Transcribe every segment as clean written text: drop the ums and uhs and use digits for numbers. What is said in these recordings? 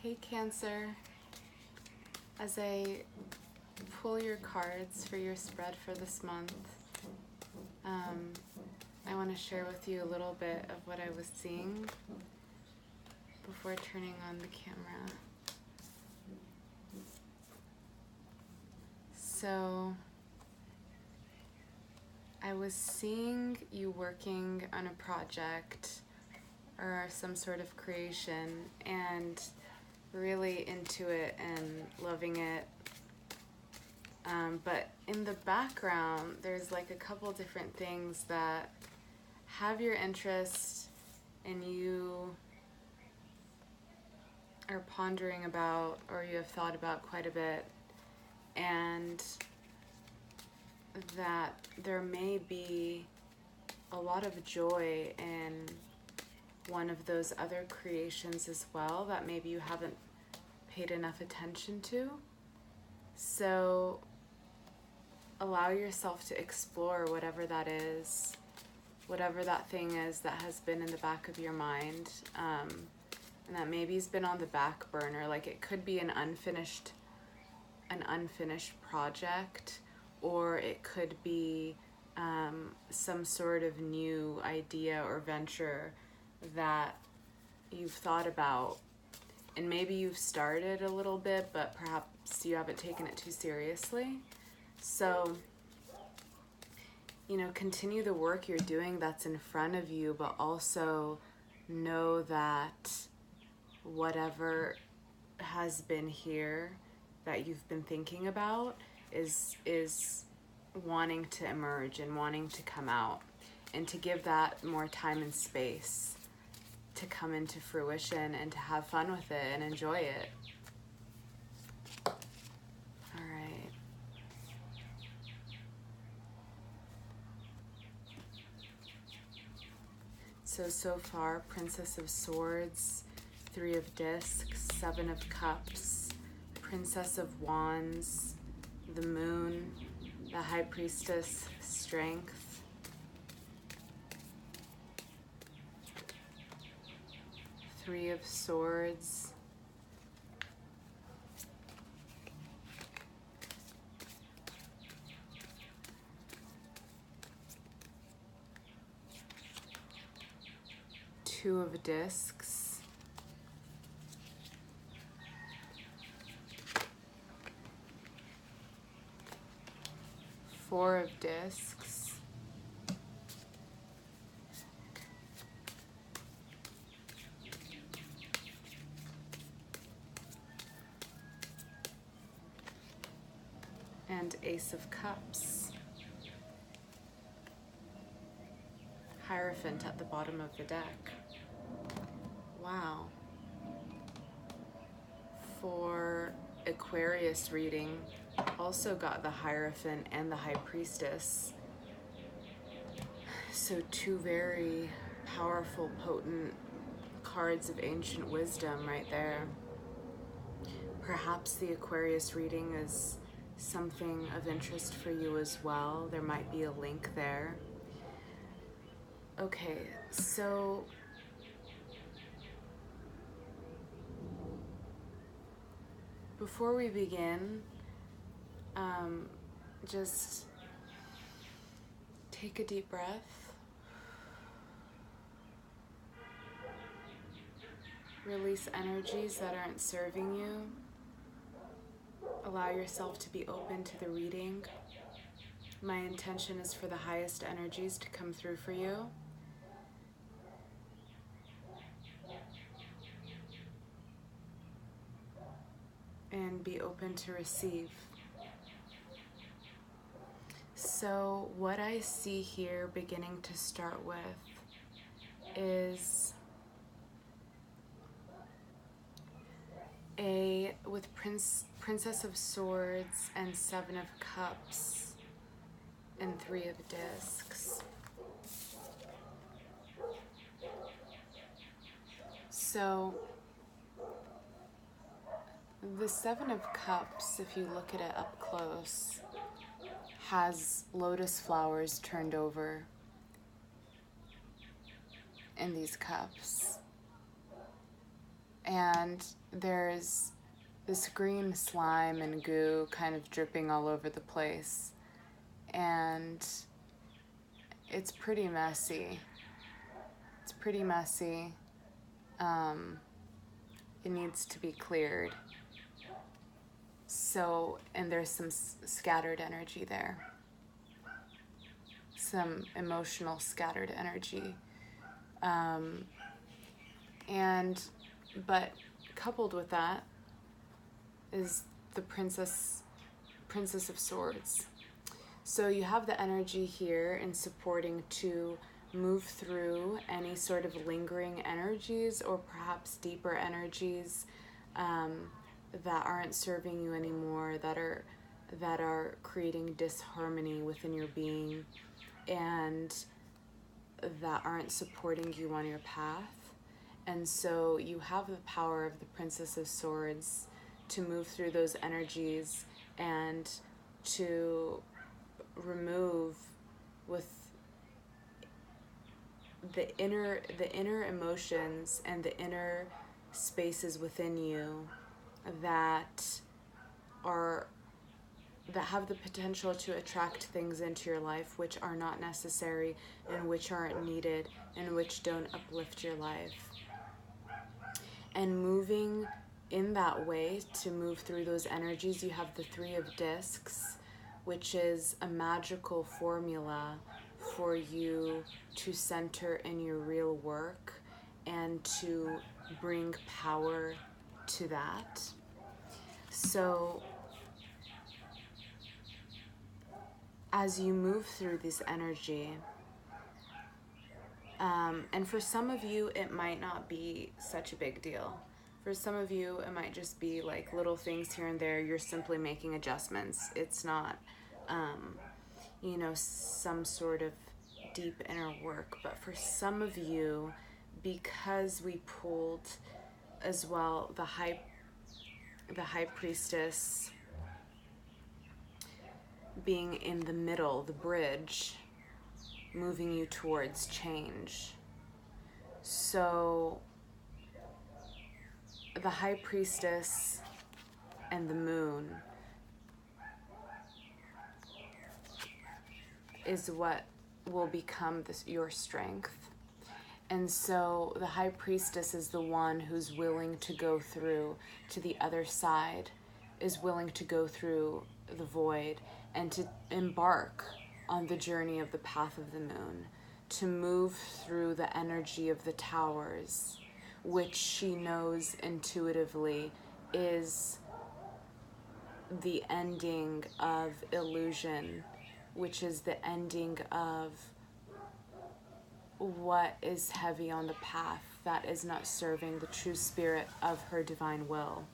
Hey Cancer, as I pull your cards for your spread for this month, I want to share with you a little bit of what I was seeing before turning on the camera. So, I was seeing you working on a project or some sort of creation and really into it and loving it. But in the background, there's like a couple different things that have your interest and you are pondering about or you have thought about quite a bit, and that there may be a lot of joy in one of those other creations as well that maybe you haven't paid enough attention to. So allow yourself to explore whatever that is, whatever that thing is that has been in the back of your mind, and that maybe has been on the back burner. Like it could be an unfinished project, or it could be some sort of new idea or venture that you've thought about, and maybe you've started a little bit, but perhaps you haven't taken it too seriously. So, continue the work you're doing that's in front of you, but also know that whatever has been here that you've been thinking about is wanting to emerge and wanting to come out, and to give that more time and space to come into fruition and to have fun with it and enjoy it. All right. So far, Princess of Swords, Three of Discs, Seven of Cups, Princess of Wands, the Moon, the High Priestess, Strength, Three of Swords, Two of Discs, Four of Discs, and Ace of Cups. Hierophant at the bottom of the deck. Wow. For Aquarius reading, also got the Hierophant and the High Priestess. So two very powerful, potent cards of ancient wisdom right there. Perhaps the Aquarius reading is something of interest for you as well. There might be a link there. Okay, so before we begin, just take a deep breath. Release energies that aren't serving you. Allow yourself to be open to the reading. My intention is for the highest energies to come through for you. And be open to receive. So what I see here beginning to start with is with Princess of Swords and Seven of Cups and Three of Discs. So the Seven of Cups, if you look at it up close, has lotus flowers turned over in these cups. and there's this green slime and goo kind of dripping all over the place, and it's pretty messy. It's pretty messy. It needs to be cleared. So, and there's some scattered energy there. Some emotional scattered energy. But coupled with that is the Princess of Swords. So you have the energy here in supporting to move through any sort of lingering energies or perhaps deeper energies that aren't serving you anymore, that are creating disharmony within your being and that aren't supporting you on your path. And so you have the power of the Princess of Swords to move through those energies and to remove with the inner emotions and the inner spaces within you that have the potential to attract things into your life which are not necessary and which aren't needed and which don't uplift your life. And moving in that way to move through those energies, you have the Three of Discs, which is a magical formula for you to center in your real work and to bring power to that. So as you move through this energy, and for some of you, it might not be such a big deal. For some of you, it might just be like little things here and there. You're simply making adjustments. It's not, some sort of deep inner work. But for some of you, because we pulled as well the High Priestess being in the middle, the bridge, moving you towards change. So the High Priestess and the moon is what will become your strength. And so the High Priestess is the one who's willing to go through to the other side, is willing to go through the void and to embark on the journey of the path of the moon, to move through the energy of the towers, which she knows intuitively is the ending of illusion, which is the ending of what is heavy on the path that is not serving the true spirit of her divine will,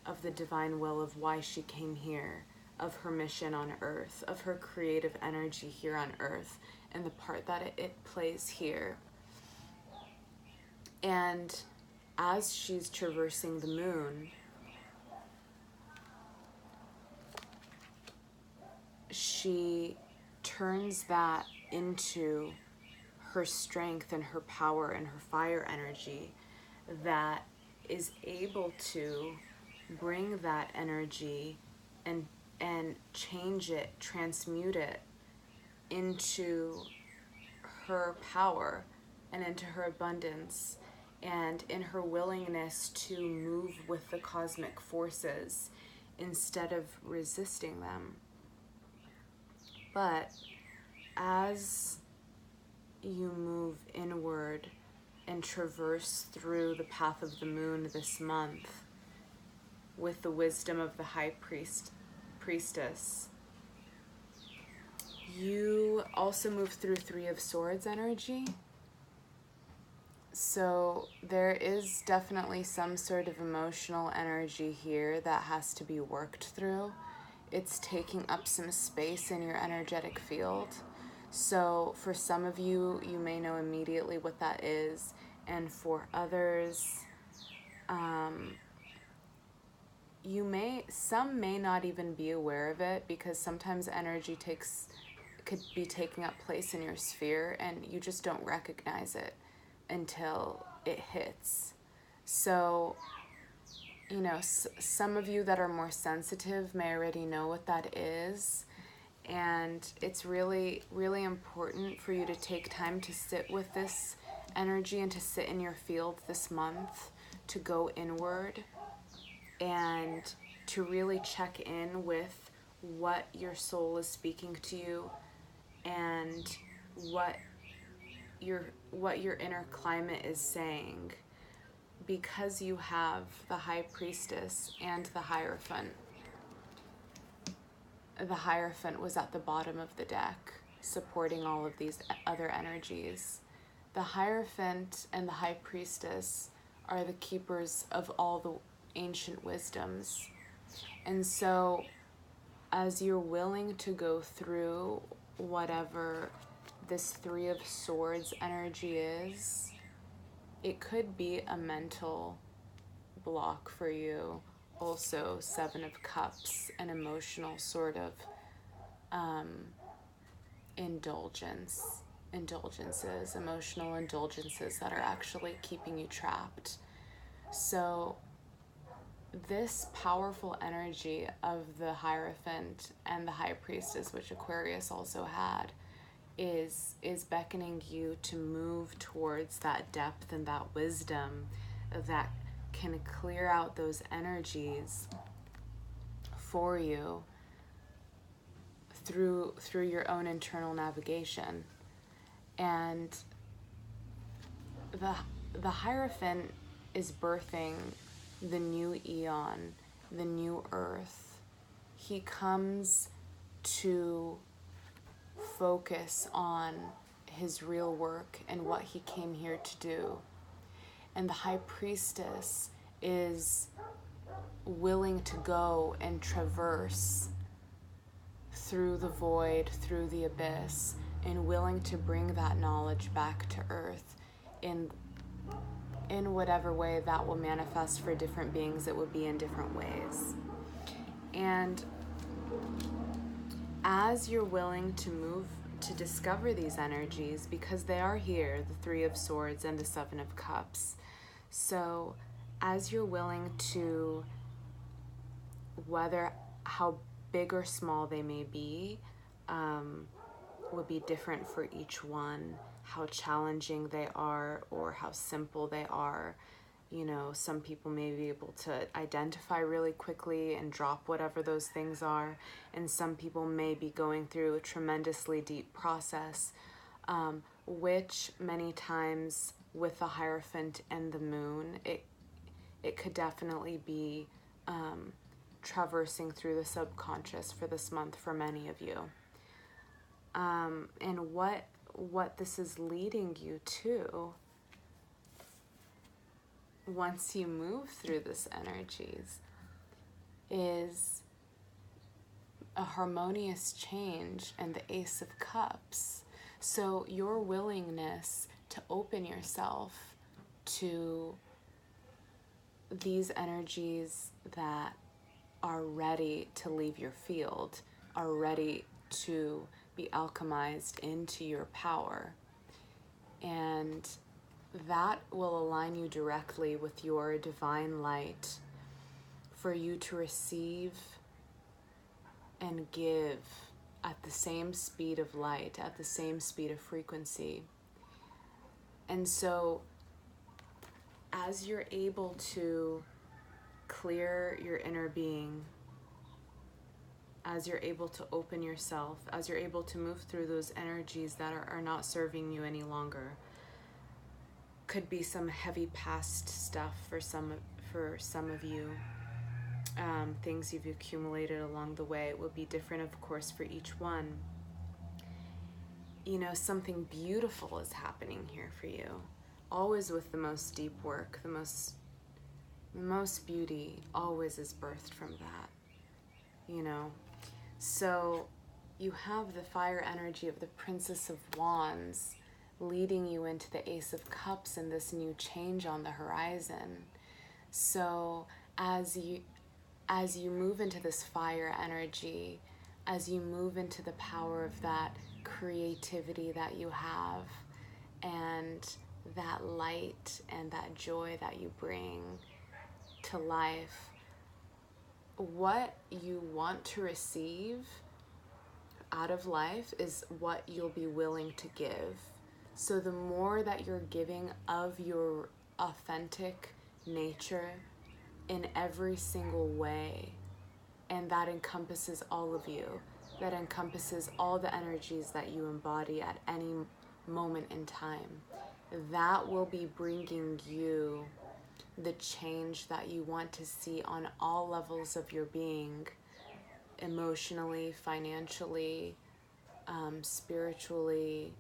of the divine will of why she came here, of her mission on earth, of her creative energy here on earth, and the part that it plays here. And as she's traversing the moon, she turns that into her strength and her power and her fire energy that is able to bring that energy and change it, transmute it into her power and into her abundance and in her willingness to move with the cosmic forces instead of resisting them. But as you move inward and traverse through the path of the moon this month with the wisdom of the High Priestess, you also move through Three of Swords energy. So there is definitely some sort of emotional energy here that has to be worked through. It's taking up some space in your energetic field. So for some of you, you may know immediately what that is. And for others, some may not even be aware of it, because sometimes energy could be taking up place in your sphere and you just don't recognize it until it hits. So, some of you that are more sensitive may already know what that is. And it's really, really important for you to take time to sit with this energy and to sit in your field this month, to go inward and to really check in with what your soul is speaking to you and what your inner climate is saying, because you have the High Priestess and the Hierophant. The Hierophant was at the bottom of the deck, supporting all of these other energies. The Hierophant and the High Priestess are the keepers of all the ancient wisdoms. And so, as you're willing to go through whatever this Three of Swords energy is, it could be a mental block for you. Also, Seven of Cups, an emotional sort of emotional indulgences that are actually keeping you trapped. So this powerful energy of the Hierophant and the High Priestess, which Aquarius also had, is beckoning you to move towards that depth and that wisdom that can clear out those energies for you through your own internal navigation. And the Hierophant is birthing the new eon, the new earth. He comes to focus on his real work and what he came here to do. And the High Priestess is willing to go and traverse through the void, through the abyss, and willing to bring that knowledge back to earth in whatever way that will manifest for different beings. It would be in different ways. And as you're willing to move to discover these energies, because they are here, the Three of Swords and the Seven of Cups. So as you're willing to, whether how big or small they may be, would be different for each one, how challenging they are or how simple they are. Some people may be able to identify really quickly and drop whatever those things are, and some people may be going through a tremendously deep process, which many times with the Hierophant and the Moon, it could definitely be traversing through the subconscious for this month for many of you. And what this is leading you to, once you move through this energies, is a harmonious change and the Ace of Cups. So your willingness to open yourself to these energies that are ready to leave your field, are ready to be alchemized into your power. And that will align you directly with your divine light for you to receive and give at the same speed of light, at the same speed of frequency. And so as you're able to clear your inner being, as you're able to open yourself, as you're able to move through those energies that are not serving you any longer, could be some heavy past stuff for some of you, things you've accumulated along the way. It will be different, of course, for each one. Something beautiful is happening here for you, always with the most deep work. The most beauty always is birthed from that, So you have the fire energy of the Princess of Wands leading you into the Ace of Cups and this new change on the horizon. So as you move into this fire energy, as you move into the power of that creativity that you have, and that light and that joy that you bring to life. What you want to receive out of life is what you'll be willing to give. So the more that you're giving of your authentic nature in every single way, and that encompasses all of you, that encompasses all the energies that you embody at any moment in time, that will be bringing you the change that you want to see on all levels of your being, emotionally, financially, spiritually,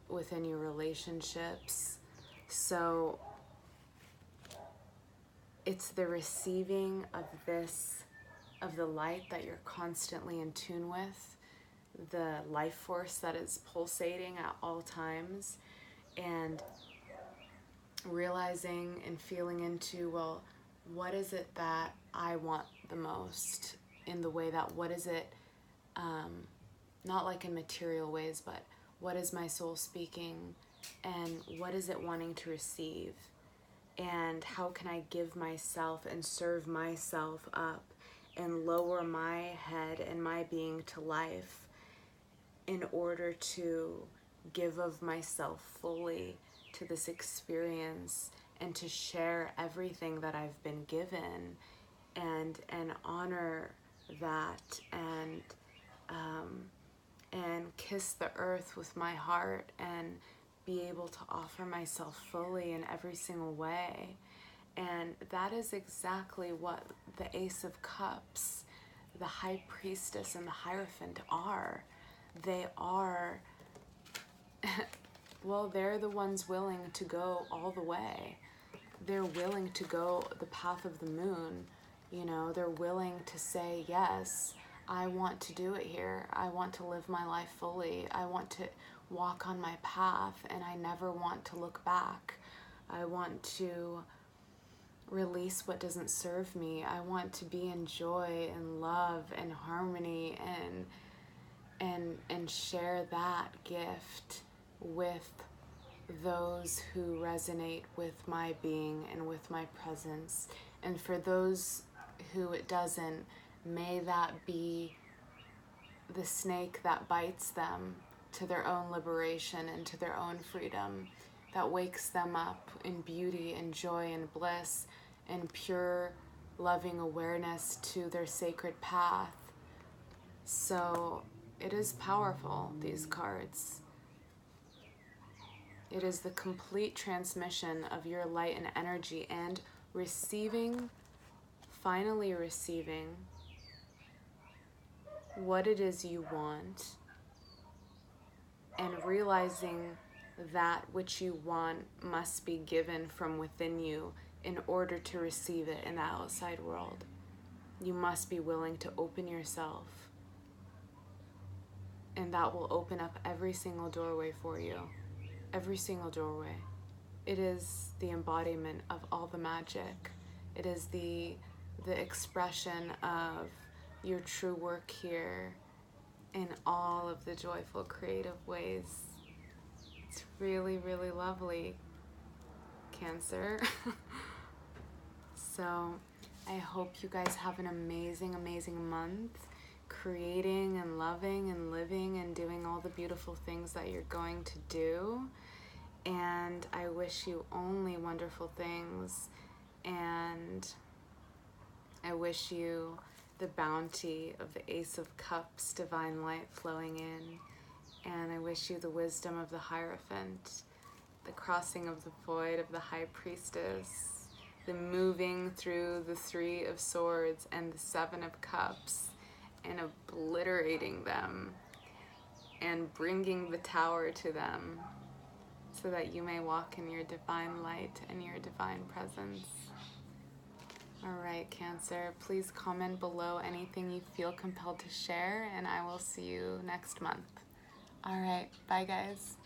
within your relationships. So it's the receiving of this, of the light that you're constantly in tune with, the life force that is pulsating at all times, and realizing and feeling into, well, what is it that I want the most, in the way that, what is it, not like in material ways, but what is my soul speaking, and what is it wanting to receive, and how can I give myself and serve myself up and lower my head and my being to life in order to give of myself fully to this experience, and to share everything that I've been given, and honor that, and kiss the earth with my heart, and be able to offer myself fully in every single way. And that is exactly what the Ace of Cups, the High Priestess, and the Hierophant are. They are, well, they're the ones willing to go all the way. They're willing to go the path of the moon. You know, they're willing to say, yes, I want to do it here. I want to live my life fully. I want to walk on my path, and I never want to look back. I want to release what doesn't serve me. I want to be in joy and love and harmony, and share that gift with those who resonate with my being and with my presence. And for those who it doesn't, may that be the snake that bites them to their own liberation and to their own freedom, that wakes them up in beauty and joy and bliss and pure loving awareness to their sacred path. So it is powerful, these cards. It is the complete transmission of your light and energy, and receiving, finally receiving what it is you want, and realizing that which you want must be given from within you in order to receive it in the outside world. You must be willing to open yourself, and that will open up every single doorway for you. Every single doorway. It is the embodiment of all the magic. It is the expression of your true work here in all of the joyful, creative ways. It's really, really lovely, Cancer. So I hope you guys have an amazing, amazing month, creating and loving and living and doing all the beautiful things that you're going to do. And I wish you only wonderful things, and I wish you the bounty of the Ace of Cups, divine light flowing in, and I wish you the wisdom of the Hierophant, the crossing of the void of the High Priestess, the moving through the Three of Swords and the Seven of Cups, and obliterating them, and bringing the Tower to them, so that you may walk in your divine light and your divine presence. All right, Cancer, please comment below anything you feel compelled to share, and I will see you next month. All right, bye guys.